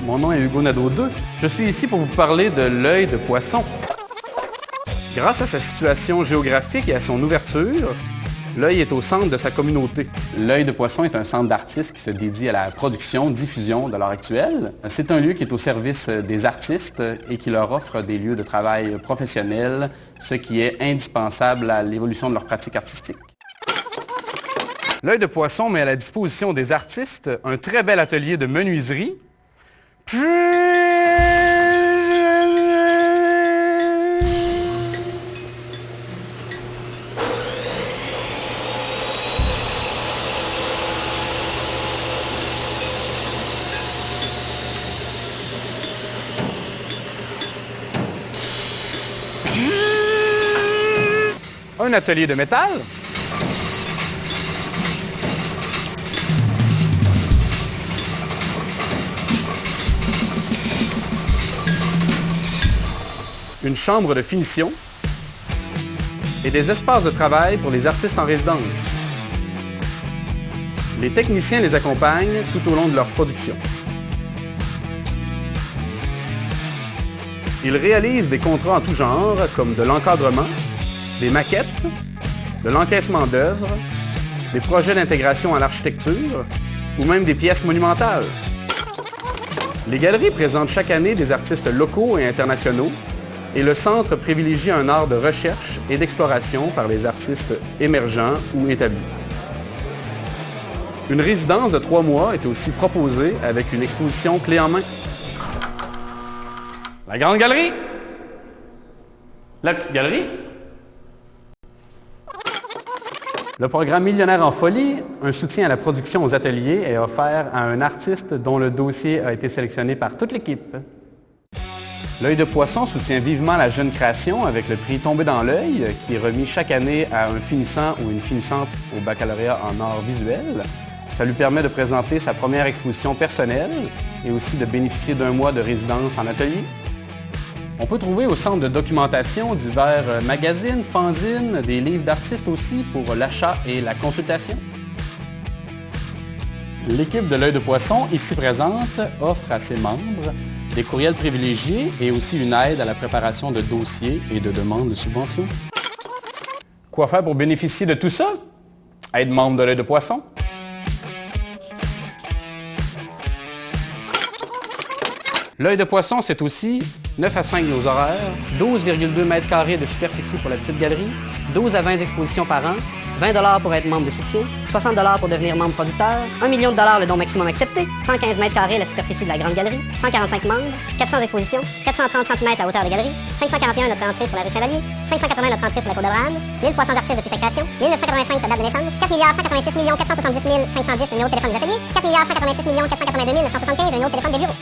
mon nom est Hugo Nadeau-II. Je suis ici pour vous parler de l'œil de poisson. Grâce à sa situation géographique et à son ouverture, l'œil est au centre de sa communauté. L'œil de poisson est un centre d'artistes qui se dédie à la production, diffusion de l'art actuel. C'est un lieu qui est au service des artistes et qui leur offre des lieux de travail professionnels, ce qui est indispensable à l'évolution de leur pratique artistique. L'œil de poisson met à la disposition des artistes un très bel atelier de menuiserie, puis un atelier de métal, une chambre de finition et des espaces de travail pour les artistes en résidence. Les techniciens les accompagnent tout au long de leur production. Ils réalisent des contrats en tout genre, comme de l'encadrement, des maquettes, de l'encaissement d'œuvres, des projets d'intégration à l'architecture ou même des pièces monumentales. Les galeries présentent chaque année des artistes locaux et internationaux et le centre privilégie un art de recherche et d'exploration par les artistes émergents ou établis. Une résidence de 3 mois est aussi proposée avec une exposition clé en main. La grande galerie, la petite galerie. Le programme Millionnaire en folie, un soutien à la production aux ateliers, est offert à un artiste dont le dossier a été sélectionné par toute l'équipe. L'œil de poisson soutient vivement la jeune création avec le prix Tombé dans l'œil, qui est remis chaque année à un finissant ou une finissante au baccalauréat en arts visuels. Ça lui permet de présenter sa première exposition personnelle et aussi de bénéficier d'1 mois de résidence en atelier. On peut trouver au centre de documentation divers magazines, fanzines, des livres d'artistes aussi pour l'achat et la consultation. L'équipe de l'œil de poisson, ici présente, offre à ses membres des courriels privilégiés et aussi une aide à la préparation de dossiers et de demandes de subventions. Quoi faire pour bénéficier de tout ça? Être membre de l'œil de poisson. L'œil de poisson, c'est aussi 9 à 5 nos horaires, 12,2 mètres carrés de superficie pour la petite galerie, 12 à 20 expositions par an, 20 $ pour être membre de soutien, 60 $ pour devenir membre producteur, 1 million $ le don maximum accepté, 115 mètres carrés la superficie de la grande galerie, 145 membres, 400 expositions, 430 cm la hauteur des galeries, 541 notre entrée sur la rue Saint-Vallier, 580 notre entrée sur la cour d'Abraham, 1300 artistes depuis sa création, 1985 sa date de naissance, 4 186 470 510 le numéro de téléphone des ateliers, 4 186 482 975 le numéro de téléphone des bureaux.